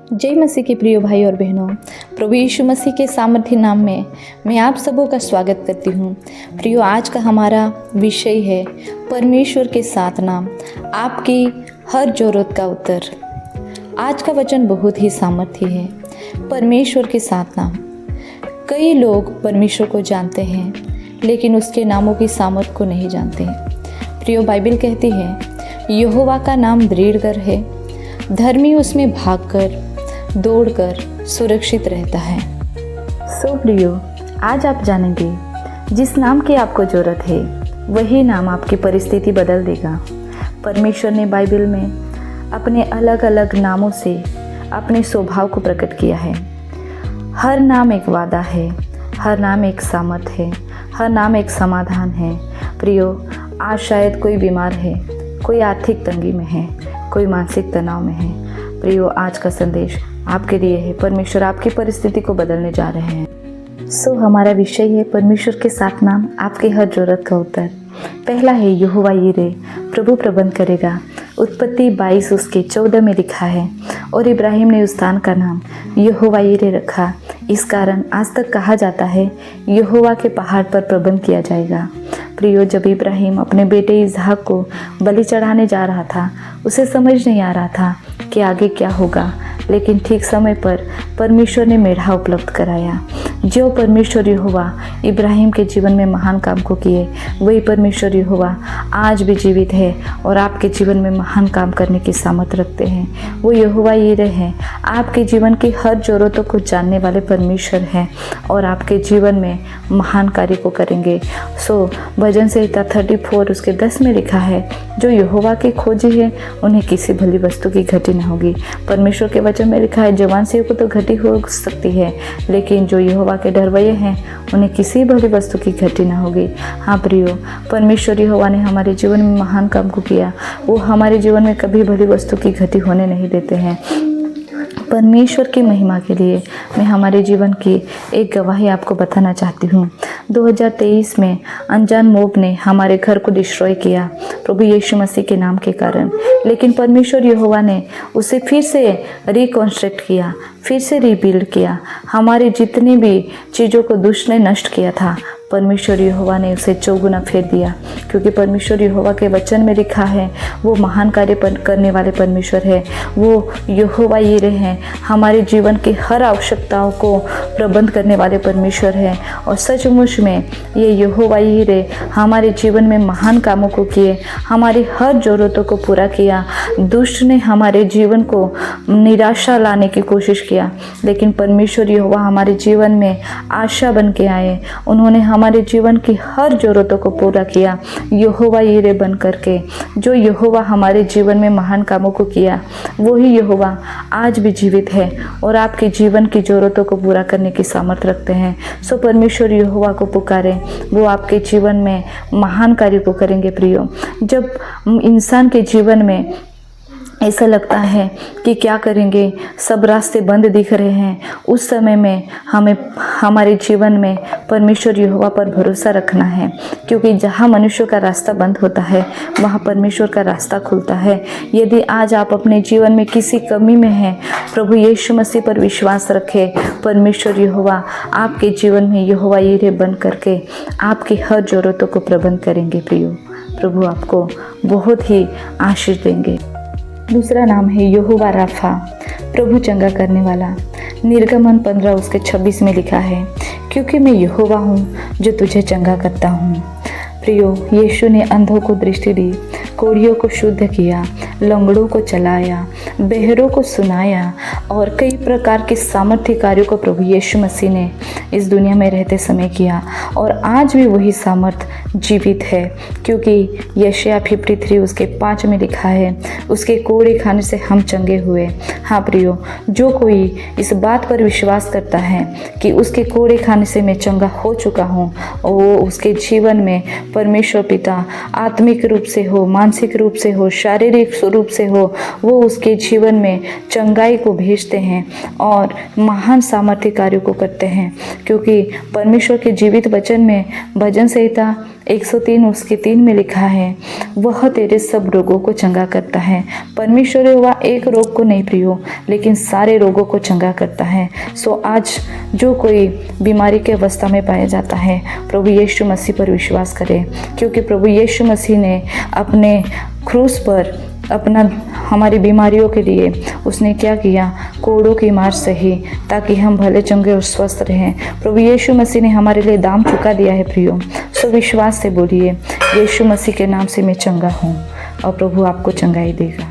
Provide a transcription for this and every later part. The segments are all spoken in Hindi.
जय मसीह के प्रिय भाई और बहनों, प्रभु यीशु मसीह के सामर्थ्य नाम में मैं आप सबों का स्वागत करती हूँ। प्रियो, आज का हमारा विषय है परमेश्वर के 7 नाम, आपकी हर जरूरत का उत्तर। आज का वचन बहुत ही सामर्थ्य है। परमेश्वर के 7 नाम। कई लोग परमेश्वर को जानते हैं, लेकिन उसके नामों की सामर्थ को नहीं जानते। प्रियो, बाइबल कहती है यहोवा का नाम दृढ़ है, धर्मी उसमें भागकर दौड़कर सुरक्षित रहता है। सो प्रियो, आज आप जानेंगे जिस नाम की आपको जरूरत है वही नाम आपकी परिस्थिति बदल देगा। परमेश्वर ने बाइबल में अपने अलग अलग नामों से अपने स्वभाव को प्रकट किया है। हर नाम एक वादा है, हर नाम एक सामर्थ है, हर नाम एक समाधान है। प्रियो, आज शायद कोई बीमार है, कोई आर्थिक तंगी में है, कोई मानसिक तनाव में है। प्रियो, आज का संदेश आपके लिए है। परमेश्वर आपकी परिस्थिति को बदलने जा रहे हैं। सो हमारा विषय है परमेश्वर के 7 नाम, आपके हर जरूरत का उत्तर। पहला है यहोवा यीरे, प्रभु प्रबंध करेगा। उत्पत्ति 22 उसके 14 में लिखा है, और इब्राहिम ने उस स्थान का नाम यहोवा यीरे रखा। इस कारण आज तक कहा जाता है यहोवा के पहाड़ पर प्रबंध किया जाएगा। प्रियो, जब इब्राहिम अपने बेटे इसहाक को बलि चढ़ाने जा रहा था, उसे समझ नहीं आ रहा था कि आगे क्या होगा, लेकिन ठीक समय पर परमेश्वर ने मेढ़ा उपलब्ध कराया। जो परमेश्वर यहोवा इब्राहिम के जीवन में महान काम को किए, वही परमेश्वर यहोवा आज भी जीवित है और आपके जीवन में महान काम करने की सामर्थ्य रखते हैं। वो यहोवा यीरे हैं, आपके जीवन की हर जरूरतों को जानने वाले परमेश्वर हैं और आपके जीवन में महान कार्य को करेंगे। सो भजन संहिता 34 उसके 10 में लिखा है, जो यहोवा के खोजी है उन्हें किसी भली वस्तु की घटी न होगी। परमेश्वर के वचन में लिखा है जवान से को तो घटी हो सकती है, लेकिन जो यहोवा के डरवैये हैं उन्हें किसी भली वस्तु की घटी न होगी। हाँ प्रियो, परमेश्वर यहोवा ने हमारे जीवन में महान काम को किया। वो हमारे जीवन में कभी भली वस्तु की घटी होने नहीं देते हैं। परमेश्वर की महिमा के लिए मैं हमारे जीवन की एक गवाही आपको बताना चाहती हूँ। 2023 में अनजान मोब ने हमारे घर को डिस्ट्रॉय किया प्रभु यीशु मसीह के नाम के कारण, लेकिन परमेश्वर यहोवा ने उसे फिर से रिकॉन्स्ट्रक्ट किया, फिर से रीबिल्ड किया। हमारे जितनी भी चीज़ों को दुष्ट ने नष्ट किया था, परमेश्वर यहोवा ने उसे चौगुना फेर दिया, क्योंकि परमेश्वर यहोवा के वचन में लिखा है वो महान कार्य करने वाले परमेश्वर है। वो यहोवा यीरे हैं, हमारे जीवन की हर आवश्यकताओं को प्रबंध करने वाले परमेश्वर हैं। और सचमुच में ये यहोवा यीरे हमारे जीवन में महान कामों को किए, हमारी हर ज़रूरतों को पूरा किया। दुष्ट ने हमारे जीवन को निराशा लाने की कोशिश किया, लेकिन परमेश्वर यहोवा हमारे जीवन में आशा बन के आए। उन्होंने हमारे जीवन की हर ज़रूरतों को पूरा किया यहोवा यीरे बन करके। जो यहोवा हमारे जीवन में महान कामों को किया, वही यहोवा आज भी जीवित है और आपके जीवन की ज़रूरतों को पूरा करने की सामर्थ्य रखते हैं। सो परमेश्वर यहोवा को पुकारें, वो आपके जीवन में महान कार्य को करेंगे। प्रियो, जब इंसान के जीवन में ऐसा लगता है कि क्या करेंगे, सब रास्ते बंद दिख रहे हैं, उस समय में हमें हमारे जीवन में परमेश्वर यहोवा पर भरोसा रखना है, क्योंकि जहाँ मनुष्य का रास्ता बंद होता है वहाँ परमेश्वर का रास्ता खुलता है। यदि आज आप अपने जीवन में किसी कमी में हैं, प्रभु यीशु मसीह पर विश्वास रखें। परमेश्वर यहोवा आपके जीवन में यहोवा यीरे बन करके आपकी हर ज़रूरतों को प्रबंध करेंगे। प्रियो, प्रभु आपको बहुत ही आशीष देंगे। दूसरा नाम है यहोवा राफा, प्रभु चंगा करने वाला। निर्गमन 15 उसके 26 में लिखा है, क्योंकि मैं यहोवा हूँ जो तुझे चंगा करता हूँ। प्रियो, यीशु ने अंधों को दृष्टि दी, कोढ़ियों को शुद्ध किया, लंगड़ों को चलाया, बहरों को सुनाया और कई प्रकार के सामर्थ्य कार्यों को प्रभु यीशु मसीह ने इस दुनिया में रहते समय किया। और आज भी वही सामर्थ जीवित है, क्योंकि यशायाह 53 उसके 5 में लिखा है, उसके कोड़े खाने से हम चंगे हुए। हाँ प्रियो, जो कोई इस बात पर विश्वास करता है कि उसके कोड़े खाने से मैं चंगा हो चुका हूँ, और वो उसके जीवन में परमेश्वर पिता आत्मिक रूप से हो, मानसिक रूप से हो, शारीरिक रूप से हो, वो उसके जीवन में चंगाई को भेजते हैं और महान सामर्थ्य कार्यों को करते हैं। क्योंकि परमेश्वर के जीवित वचन में भजन संहिता 103 उसके 3 में लिखा है, वह तेरे सब रोगों को चंगा करता है। परमेश्वर यहोवा एक रोग को नहीं प्रियो, लेकिन सारे रोगों को चंगा करता है। सो आज जो कोई बीमारी के अवस्था में पाया जाता है, प्रभु यीशु मसीह पर विश्वास करें, क्योंकि प्रभु यीशु मसीह ने अपने क्रूस पर अपना हमारी बीमारियों के लिए उसने क्या किया, कोड़ों की मार सही, ताकि हम भले चंगे और स्वस्थ रहें। प्रभु यीशु मसीह ने हमारे लिए दाम चुका दिया है प्रियो। सो विश्वास से बोलिए, यीशु मसीह के नाम से मैं चंगा हूँ और प्रभु आपको चंगाई देगा।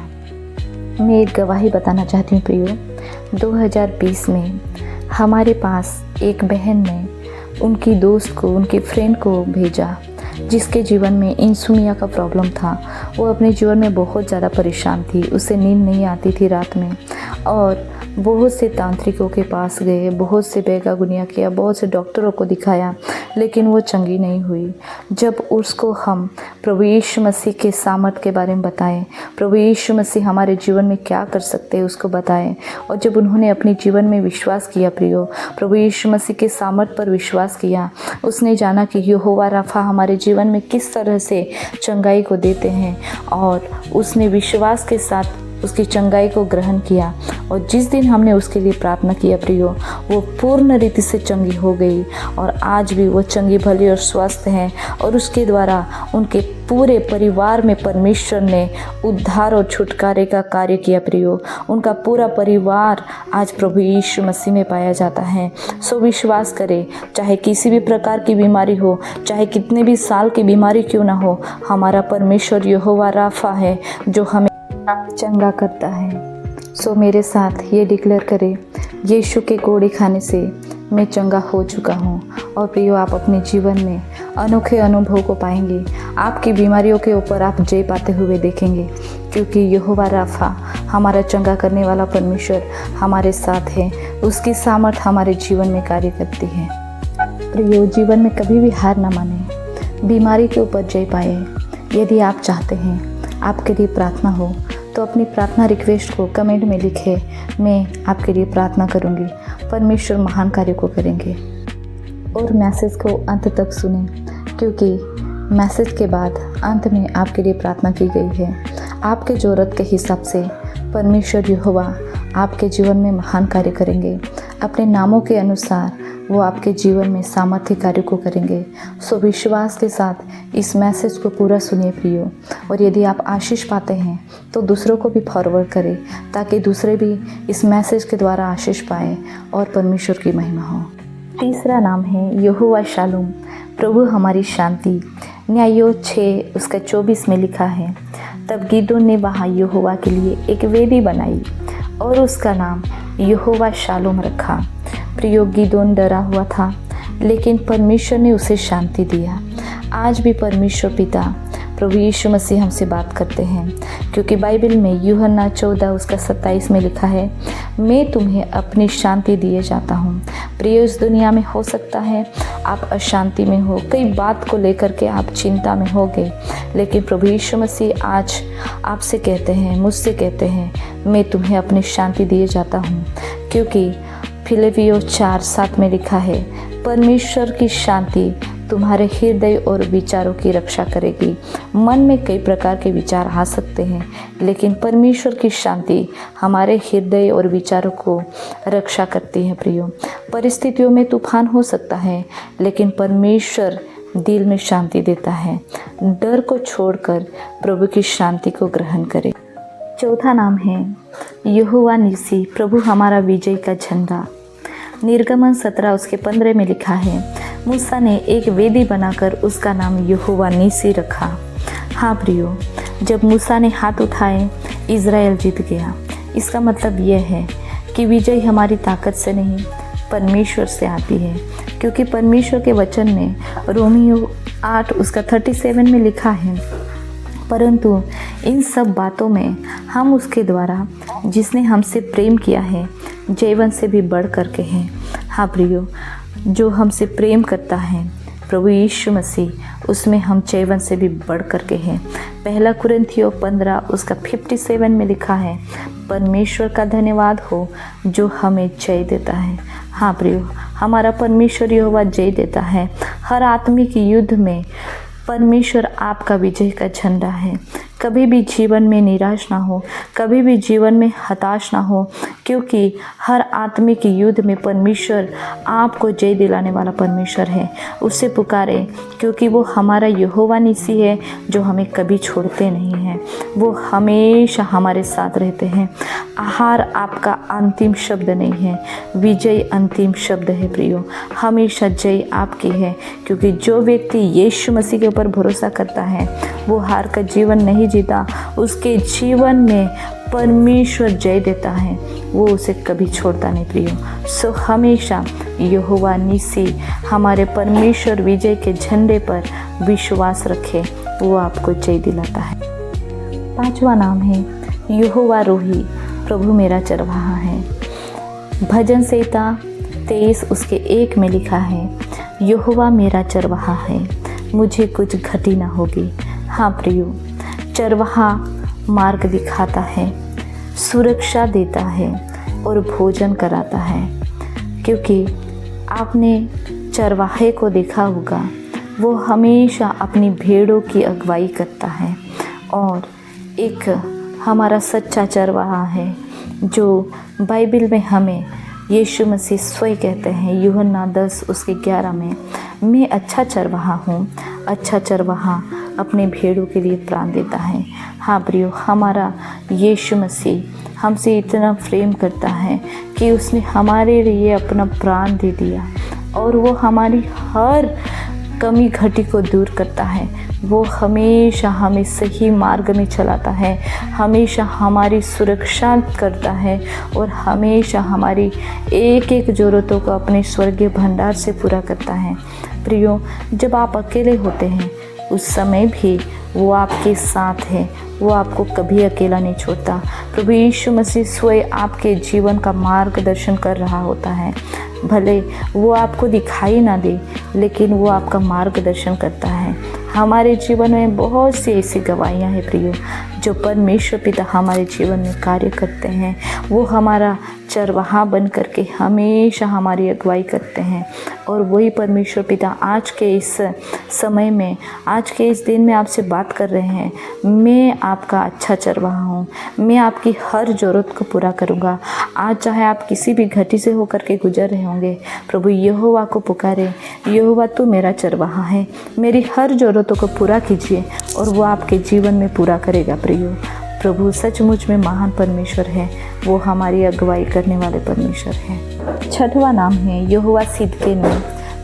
मैं एक गवाही बताना चाहती हूँ प्रियो। 2020 में हमारे पास एक बहन ने उनकी दोस्त को, उनकी फ्रेंड को भेजा जिसके जीवन में इंसोम्निया का प्रॉब्लम था। वो अपने जीवन में बहुत ज़्यादा परेशान थी, उसे नींद नहीं आती थी रात में, और बहुत से तांत्रिकों के पास गए, बहुत से बेगा गुनिया किया, बहुत से डॉक्टरों को दिखाया, लेकिन वो चंगी नहीं हुई। जब उसको हम प्रभु यीशु मसीह के सामर्थ के बारे में बताएं, प्रभु यीशु मसीह हमारे जीवन में क्या कर सकते हैं उसको बताएं, और जब उन्होंने अपने जीवन में विश्वास किया प्रियो, प्रभु यीशु मसीह के सामर्थ पर विश्वास किया, उसने जाना कि यहोवा राफा हमारे जीवन में किस तरह से चंगाई को देते हैं, और उसने विश्वास के साथ उसकी चंगाई को ग्रहण किया। और जिस दिन हमने उसके लिए प्रार्थना किया प्रियो, वो पूर्ण रीति से चंगी हो गई, और आज भी वो चंगी भली और स्वस्थ हैं, और उसके द्वारा उनके पूरे परिवार में परमेश्वर ने उद्धार और छुटकारे का कार्य किया प्रियो। उनका पूरा परिवार आज प्रभु यीशु मसीह में पाया जाता है। सो विश्वास करें, चाहे किसी भी प्रकार की बीमारी हो, चाहे कितने भी साल की बीमारी क्यों ना हो, हमारा परमेश्वर यहोवा राफा है जो हमें चंगा करता है। सो मेरे साथ ये डिक्लेयर करें, यीशु के कोड़े खाने से मैं चंगा हो चुका हूँ। और प्रियो, आप अपने जीवन में अनोखे अनुभव को पाएंगे, आपकी बीमारियों के ऊपर आप जय पाते हुए देखेंगे, क्योंकि यहोवा राफा हमारा चंगा करने वाला परमेश्वर हमारे साथ है। उसकी सामर्थ हमारे जीवन में कार्य करती है। प्रियो, जीवन में कभी भी हार ना माने, बीमारी के ऊपर जय पाए। यदि आप चाहते हैं आपके लिए प्रार्थना हो, तो अपनी प्रार्थना रिक्वेस्ट को कमेंट में लिखे, मैं आपके लिए प्रार्थना करूंगी। परमेश्वर महान कार्य को करेंगे। और मैसेज को अंत तक सुने, क्योंकि मैसेज के बाद अंत में आपके लिए प्रार्थना की गई है। आपके ज़रूरत के हिसाब से परमेश्वर यहोवा आपके जीवन में महान कार्य करेंगे। अपने नामों के अनुसार वो आपके जीवन में सामर्थ्य कार्य को करेंगे। सो विश्वास के साथ इस मैसेज को पूरा सुनिए प्रियो। और यदि आप आशीष पाते हैं तो दूसरों को भी फॉरवर्ड करें, ताकि दूसरे भी इस मैसेज के द्वारा आशीष पाएँ और परमेश्वर की महिमा हो। तीसरा नाम है यहोवा शालोम, प्रभु हमारी शांति। न्यायों 6 उसका 24 में लिखा है, तब गिदोन ने वहाँ यहोवा के लिए एक वेदी बनाई और उसका नाम यहोवा शालोम रखा। प्रियो, गिदोन डरा हुआ था, लेकिन परमेश्वर ने उसे शांति दिया। आज भी परमेश्वर पिता प्रभु यीशु मसीह हमसे बात करते हैं, क्योंकि बाइबल में यूहन्ना 14 उसका 27 में लिखा है, मैं तुम्हें अपनी शांति दिए जाता हूँ। प्रियो, इस दुनिया में हो सकता है आप अशांति में हो, कई बात को लेकर के आप चिंता में हो गए, लेकिन प्रभु यीशु मसीह आज आपसे कहते हैं, मुझसे कहते हैं, मैं तुम्हें अपनी शांति दिए जाता हूँ। क्योंकि फिलिपियों 4:7 में लिखा है, परमेश्वर की शांति तुम्हारे हृदय और विचारों की रक्षा करेगी। मन में कई प्रकार के विचार आ सकते हैं, लेकिन परमेश्वर की शांति हमारे हृदय और विचारों को रक्षा करती है। प्रियो, परिस्थितियों में तूफान हो सकता है, लेकिन परमेश्वर दिल में शांति देता है। डर को छोड़कर प्रभु की शांति को ग्रहण करें। चौथा नाम है यहोवा निसी, प्रभु हमारा विजय का झंडा। निर्गमन 17 उसके 15 में लिखा है, मूसा ने एक वेदी बनाकर उसका नाम यहोवा निसी रखा। हाँ प्रियो, जब मूसा ने हाथ उठाए, इज़राइल जीत गया। इसका मतलब यह है कि विजय हमारी ताकत से नहीं, परमेश्वर से आती है, क्योंकि परमेश्वर के वचन में रोमियो 8 उसका 37 में लिखा है, परंतु इन सब बातों में हम उसके द्वारा जिसने हमसे प्रेम किया है जयवंत से भी बढ़ करके हैं। हाँ प्रियो, जो हमसे प्रेम करता है प्रभु यीशु मसीह, उसमें हम जयवंत से भी बढ़ करके हैं। 1 कुरिन्थियों 15 उसका 57 में लिखा है, परमेश्वर का धन्यवाद हो जो हमें जय देता है। हाँ प्रियो, हमारा परमेश्वर यहोवा जय देता है। हर आत्मिक युद्ध में परमेश्वर आपका विजय का झंडा है। कभी भी जीवन में निराश ना हो, कभी भी जीवन में हताश ना हो, क्योंकि हर आत्मिक युद्ध में परमेश्वर आपको जय दिलाने वाला परमेश्वर है। उससे पुकारें, क्योंकि वो हमारा यहोवा निसी है जो हमें कभी छोड़ते नहीं हैं। वो हमेशा हमारे साथ रहते हैं। हार आपका अंतिम शब्द नहीं है, विजय अंतिम शब्द है प्रियो। हमेशा जय आपकी है, क्योंकि जो व्यक्ति यीशु मसीह के ऊपर भरोसा करता है वो हार का जीवन नहीं जीता। उसके जीवन में परमेश्वर जय देता है, वो उसे कभी छोड़ता नहीं प्रियो। सो हमेशा यहोवा निसी हमारे परमेश्वर विजय के झंडे पर विश्वास रखे, वो आपको जय दिलाता है। 5वां नाम है यहोवा रोही, प्रभु मेरा चरवाहा है। भजन संहिता 23 उसके 1 में लिखा है, यहोवा मेरा चरवाहा है, मुझे कुछ घटी ना होगी। हाँ प्रियो, चरवाहा मार्ग दिखाता है, सुरक्षा देता है और भोजन कराता है। क्योंकि आपने चरवाहे को देखा होगा, वो हमेशा अपनी भेड़ों की अगुवाई करता है। और एक हमारा सच्चा चरवाहा है जो बाइबल में हमें यीशु मसीह स्वयं कहते हैं, यूहन्ना 10 उसके 11 में, मैं अच्छा चरवाहा हूँ, अच्छा चरवाहा अपने भेड़ों के लिए प्राण देता है। हाँ प्रियो, हमारा यीशु मसीह हमसे इतना प्रेम करता है कि उसने हमारे लिए अपना प्राण दे दिया, और वो हमारी हर कमी घटी को दूर करता है। वो हमेशा हमें सही मार्ग में चलाता है, हमेशा हमारी सुरक्षा करता है और हमेशा हमारी एक एक ज़रूरतों को अपने स्वर्गीय भंडार से पूरा करता है। प्रियो, जब आप अकेले होते हैं उस समय भी वो आपके साथ है, वो आपको कभी अकेला नहीं छोड़ता। प्रभु यीशु मसीह स्वयं आपके जीवन का मार्गदर्शन कर रहा होता है। भले वो आपको दिखाई ना दे, लेकिन वो आपका मार्गदर्शन करता है। हमारे जीवन में बहुत सी ऐसी गवाहियाँ हैं प्रियो, जो परमेश्वर पिता हमारे जीवन में कार्य करते हैं। वो हमारा चरवाहा बन करके हमेशा हमारी अगुवाई करते हैं। और वही परमेश्वर पिता आज के इस समय में, आज के इस दिन में आपसे बात कर रहे हैं, मैं आपका अच्छा चरवाहा हूँ, मैं आपकी हर ज़रूरत को पूरा करूँगा। आज चाहे आप किसी भी घटी से होकर के गुजर रहे होंगे, प्रभु यहोवा को पुकारें, यहोवा तू मेरा चरवाहा है, मेरी हर ज़रूरतों को पूरा कीजिए, और वो आपके जीवन में पूरा करेगा प्रियो। प्रभु सचमुच में महान परमेश्वर है, वो हमारी अगुवाई करने वाले परमेश्वर है। 6वां नाम है यहोवा सिदकेनु,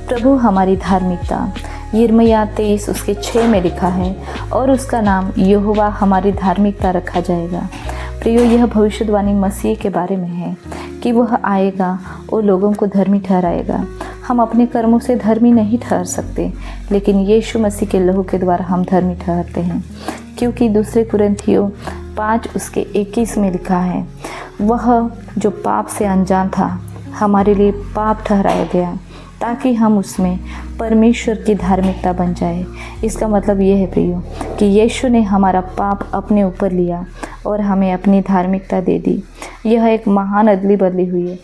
प्रभु हमारी धार्मिकता। यिर्मयाह 23 उसके 6 में लिखा है, और उसका नाम यहोवा हमारी धार्मिकता रखा जाएगा। प्रियो, यह भविष्यवाणी मसीह के बारे में है कि वह आएगा और लोगों को धर्मी ठहराएगा। हम अपने कर्मों से धर्मी नहीं ठहर सकते, लेकिन यीशु मसीह के लहू के द्वारा हम धर्मी ठहरते हैं। क्योंकि 2 कुरिन्थियों 5 उसके 21 में लिखा है, वह जो पाप से अनजान था हमारे लिए पाप ठहराया गया, ताकि हम उसमें परमेश्वर की धार्मिकता बन जाए। इसका मतलब यह है प्रियो कि यीशु ने हमारा पाप अपने ऊपर लिया और हमें अपनी धार्मिकता दे दी। यह एक महान अदली बदली हुई है।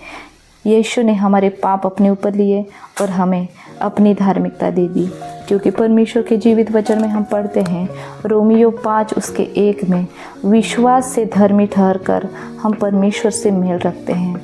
यीशु ने हमारे पाप अपने ऊपर लिए और हमें अपनी धार्मिकता दे दी। क्योंकि परमेश्वर के जीवित वचन में हम पढ़ते हैं, रोमियो 5 उसके 1 में, विश्वास से धर्मी ठहरकर हम परमेश्वर से मेल रखते हैं।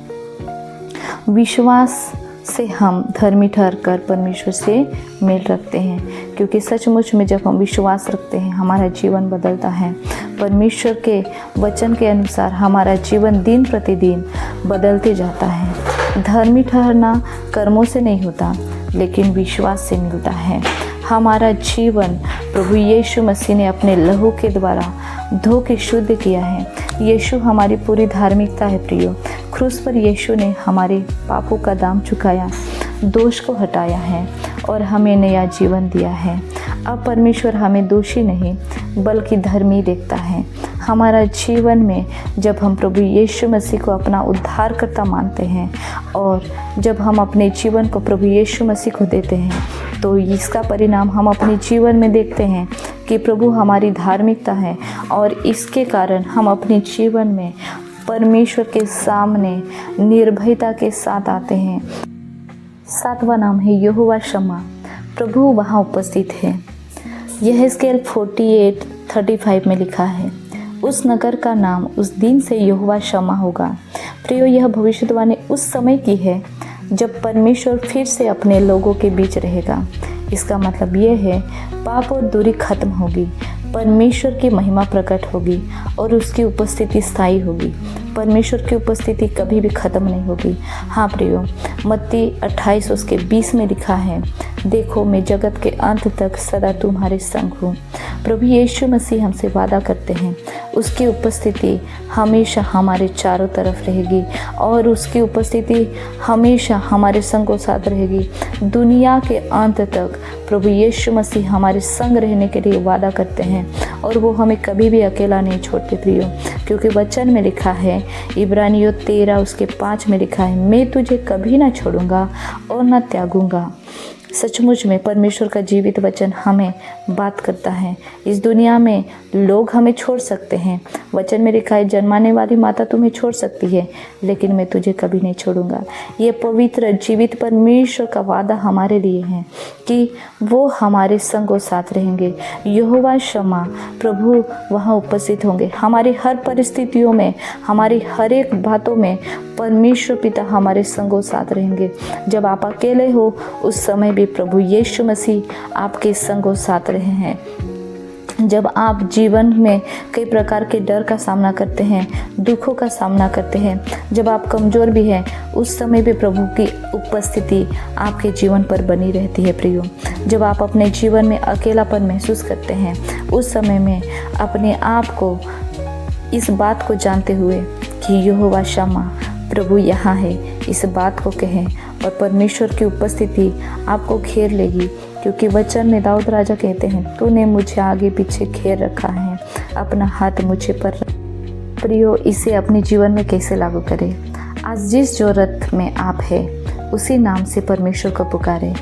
विश्वास से हम धर्मी ठहरकर परमेश्वर से मेल रखते हैं। क्योंकि सचमुच में जब हम विश्वास रखते हैं, हमारा जीवन बदलता है। परमेश्वर के वचन के अनुसार हमारा जीवन दिन प्रतिदिन बदलते जाता है। धर्मी ठहरना कर्मों से नहीं होता, लेकिन विश्वास से मिलता है। हमारा जीवन प्रभु यीशु मसीह ने अपने लहू के द्वारा धो के शुद्ध किया है। यीशु हमारी पूरी धार्मिकता है प्रियो। क्रूस पर यीशु ने हमारे पापों का दाम चुकाया, दोष को हटाया है और हमें नया जीवन दिया है। अब परमेश्वर हमें दोषी नहीं बल्कि धर्मी देखता है। हमारा जीवन में जब हम प्रभु यीशु मसीह को अपना उद्धारकर्ता मानते हैं और जब हम अपने जीवन को प्रभु यीशु मसीह को देते हैं, तो इसका परिणाम हम अपने जीवन में देखते हैं कि प्रभु हमारी धार्मिकता है, और इसके कारण हम अपने जीवन में परमेश्वर के सामने निर्भयता के साथ आते हैं। 7वां नाम है यहोवा शम्मा, प्रभु वहाँ उपस्थित है। यहेजकेल 48:35 में लिखा है, उस नगर का नाम उस दिन से यहोवा शम्मा होगा। प्रियो, यह भविष्यवाणी उस समय की है जब परमेश्वर फिर से अपने लोगों के बीच रहेगा। इसका मतलब यह है, पाप और दूरी खत्म होगी, परमेश्वर की महिमा प्रकट होगी और उसकी उपस्थिति स्थायी होगी। परमेश्वर की उपस्थिति कभी भी खत्म नहीं होगी। हाँ प्रियो, मत्ती 28:20 में लिखा है, देखो मैं जगत के अंत तक सदा तुम्हारे संग हूँ। प्रभु यीशु मसीह हमसे वादा करते हैं, उसकी उपस्थिति हमेशा हमारे चारों तरफ रहेगी और उसकी उपस्थिति हमेशा हमारे संगों साथ रहेगी। दुनिया के अंत तक प्रभु यीशु मसीह हमारे संग रहने के लिए वादा करते हैं और वो हमें कभी भी अकेला नहीं छोड़ते प्रियो, क्योंकि वचन में लिखा है, इब्रानियों 13:5 में लिखा है, मैं तुझे कभी ना छोड़ूंगा और ना त्यागूंगा। सचमुच में परमेश्वर का जीवित वचन हमें बात करता है। इस दुनिया में लोग हमें छोड़ सकते हैं, वचन में लिखा है, जन्माने वाली माता तुम्हें छोड़ सकती है, लेकिन मैं तुझे कभी नहीं छोड़ूंगा। ये पवित्र जीवित परमेश्वर का वादा हमारे लिए है कि वो हमारे संगों साथ रहेंगे। यहोवा शम्मा प्रभु वहाँ उपस्थित होंगे। हमारी हर परिस्थितियों में, हमारी हर एक बातों में परमेश्वर पिता हमारे संगों साथ रहेंगे। जब आप अकेले हो उस समय भी प्रभु यीशु मसीह आपके संगों साथ रहे हैं। जब आप जीवन में कई प्रकार के डर का सामना करते हैं, दुखों का सामना करते हैं, जब आप कमज़ोर भी हैं, उस समय भी प्रभु की उपस्थिति आपके जीवन पर बनी रहती है प्रियो। जब आप अपने जीवन में अकेलापन महसूस करते हैं, उस समय में अपने आप को इस बात को जानते हुए कि यहोवा शम्मा प्रभु यहाँ है, इस बात को कहें और परमेश्वर की उपस्थिति आपको घेर लेगी, क्योंकि वचन में दाऊद राजा कहते हैं, तूने मुझे आगे पीछे घेर रखा है, अपना हाथ मुझे पर रख। प्रियो, इसे अपने जीवन में कैसे लागू करें? आज जिस ज़रूरत में आप हैं उसी नाम से परमेश्वर को पुकारें।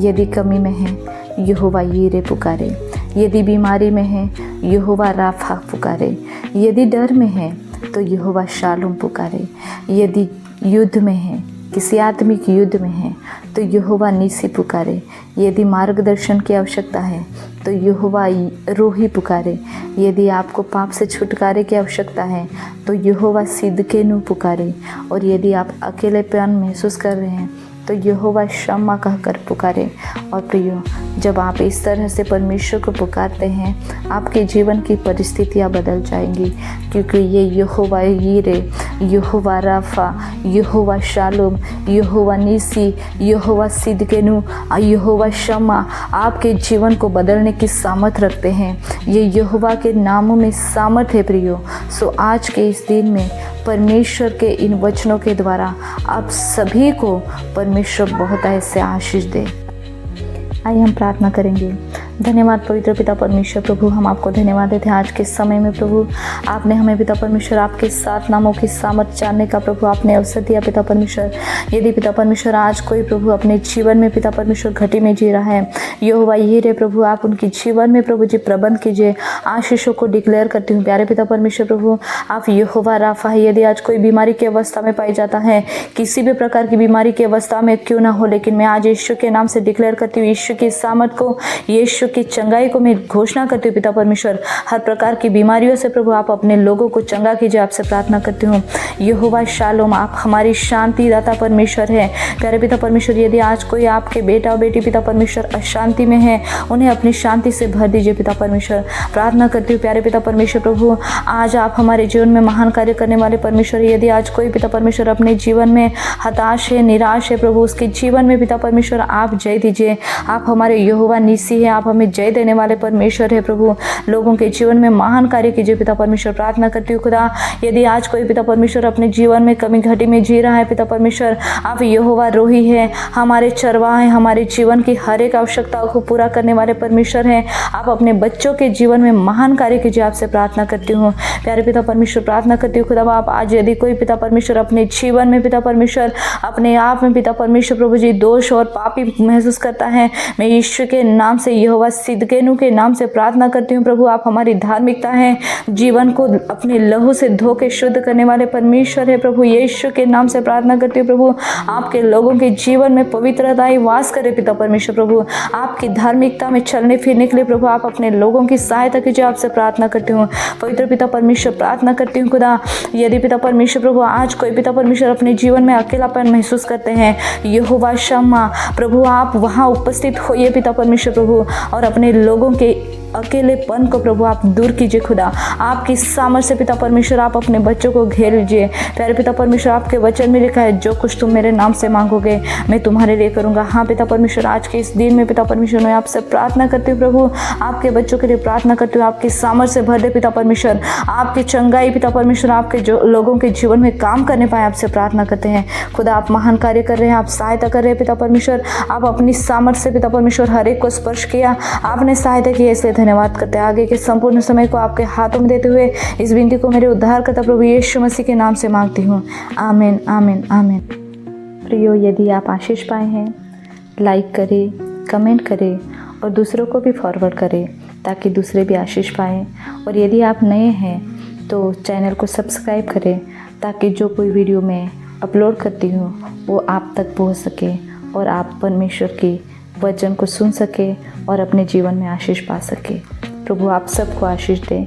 यदि कमी में है, यहोवा यीरे पुकारे। यदि बीमारी में है, यहोवा राफा पुकारे। यदि डर में है तो यहोवा शालूम पुकारे। यदि युद्ध में है, किसी आत्मिक युद्ध में है, तो यहोवा नीसी पुकारे। यदि मार्गदर्शन की आवश्यकता है तो यहोवा रोही पुकारे। यदि आपको पाप से छुटकारे की आवश्यकता है तो यहोवा सिदकेनु पुकारे। और यदि आप अकेलेपन महसूस कर रहे हैं तो यहोवा शम्मा कहकर पुकारे। और प्रियो, जब आप इस तरह से परमेश्वर को पुकारते हैं, आपके जीवन की परिस्थितियां बदल जाएंगी, क्योंकि ये यहोवा यीरे, यहोवा राफा, यहोवा शालोम, यहोवा नीसी, यहोवा सिदकेनु, यहोवा शम्मा आपके जीवन को बदलने की सामर्थ रखते हैं। ये यहोवा के नामों में सामर्थ है प्रियो। सो आज के इस दिन में परमेश्वर के इन वचनों के द्वारा आप सभी को परमेश्वर बहुत ऐसे आशीष दे। आइए हम प्रार्थना करेंगे। धन्यवाद पवित्र पिता परमेश्वर प्रभु, हम आपको धन्यवाद देते हैं आज के समय में प्रभु। आपने हमें पिता परमेश्वर आपके 7 नामों की सामर्थ जानने का प्रभु आपने अवसर दिया पिता परमेश्वर। यदि पिता परमेश्वर आज कोई प्रभु अपने जीवन में पिता परमेश्वर घटी में जी रहा है, यहोवा यीरे प्रभु आप उनके जीवन में प्रभु जी प्रबंध कीजिए। आशीषों को डिक्लेयर करती हूँ प्यारे पिता परमेश्वर प्रभु, आप यहोवा राफा है। यदि आज कोई बीमारी की अवस्था में पाई जाता है, किसी भी प्रकार की बीमारी की अवस्था में क्यों ना हो, लेकिन मैं आज यीशु के नाम से डिक्लेयर करती हूँ, यीशु की सामर्थ को, यीशु की चंगाई को मैं घोषणा करती हूँ पिता परमेश्वर। हर प्रकार की बीमारियों से प्रभु आप अपने लोगों को चंगा कीजिए, आपसे प्रार्थना करती हूँ। यहोवा शालोम आप हमारी शांति दाता परमेश्वर है प्यारे पिता परमेश्वर। यदि आज कोई आपके बेटा और बेटी पिता परमेश्वर अशांति में है, उन्हें अपनी शांति से भर दीजिए पिता परमेश्वर। प्रार्थना करती हूँ प्यारे पिता परमेश्वर प्रभु, आज आप हमारे जीवन में महान कार्य करने वाले परमेश्वर। यदि आज कोई पिता परमेश्वर अपने जीवन में हताश है, निराश है प्रभु, उसके जीवन में पिता परमेश्वर आप जय दीजिए। आप हमारे यहोवा नीसी है, आप हमें जय देने वाले परमेश्वर है प्रभु। लोगों के जीवन में महान कार्य कीजिए पिता परमेश्वर। प्रार्थना करती हूँ खुदा, यदि आज कोई पिता परमेश्वर अपने जीवन में कमी घटी में जी रहा है पिता परमेश्वर, आप यहोवा रोही है, हमारे चरवाहा है, हमारे जीवन की हर एक आवश्यकताओं को पूरा करने वाले परमेश्वर हैं। आप अपने बच्चों के जीवन में महान कार्य कीजिए, आपसे प्रार्थना करती हूँ प्यारे पिता परमेश्वर। प्रार्थना करती हूँ खुदा आप आज यदि कोई पिता परमेश्वर अपने जीवन में पिता परमेश्वर अपने आप में पिता परमेश्वर प्रभु जी दोष और पापी महसूस करता है, मैं यीशु के नाम से यहोवा यहोवा सिदकेनु के नाम से प्रार्थना करती हूँ प्रभु, आप हमारी धार्मिकता है, जीवन को अपने लहू से धो के शुद्ध करने वाले परमेश्वर है प्रभु। यीशु के नाम से प्रार्थना करती हूँ प्रभु, आपके लोगों के जीवन में पवित्रता ही वास करे पिता परमेश्वर प्रभु। आपकी धार्मिकता में चलने फिरने के लिए प्रभु आप अपने लोगों की सहायता कीजिए, आपसे प्रार्थना करती हूँ पवित्र पिता परमेश्वर। प्रार्थना करती हूँ खुदा, यदि पिता परमेश्वर प्रभु आज कोई पिता परमेश्वर अपने जीवन में अकेलापन महसूस करते हैं, यहोवा शम्मा प्रभु आप वहाँ उपस्थित होइए पिता परमेश्वर प्रभु, और अपने लोगों के अकेलेपन को प्रभु आप दूर कीजिए खुदा। आपकी सामर्थ्य से पिता परमेश्वर आप अपने बच्चों को घेर लीजिए। प्यारे पिता परमेश्वर, आपके वचन में लिखा है, जो कुछ तुम मेरे नाम से मांगोगे मैं तुम्हारे लिए करूंगा। हाँ पिता परमेश्वर, आज के इस दिन में पिता परमेश्वर मैं आपसे प्रार्थना करती हूँ प्रभु, आपके बच्चों के लिए प्रार्थना करती हूँ, आपकी सामर्थ्य से भर दे पिता परमेश्वर, आपकी चंगाई पिता परमेश्वर आपके जो लोगों के जीवन में काम करने पाए, आपसे प्रार्थना करते हैं खुदा। आप महान कार्य कर रहे हैं, आप सहायता कर रहे हैं पिता परमेश्वर, आप अपनी सामर्थ्य से पिता परमेश्वर हर एक को स्पर्श किया, आपने सहायता की, इसलिए धन्यवाद करते हैं। आगे के संपूर्ण समय को आपके हाथों में देते हुए इस विनती को मेरे उद्धारकर्ता प्रभु यीशु मसीह के नाम से मांगती हूँ, आमीन आमीन आमीन। प्रियो, यदि आप आशीष पाए हैं, लाइक करें, कमेंट करें और दूसरों को भी फॉरवर्ड करें ताकि दूसरे भी आशीष पाएँ। और यदि आप नए हैं तो चैनल को सब्सक्राइब करें ताकि जो कोई वीडियो मैं अपलोड करती हूँ वो आप तक पहुँच सके और आप परमेश्वर के वचन को सुन सके और अपने जीवन में आशीष पा सके। प्रभु आप सबको आशीष दें।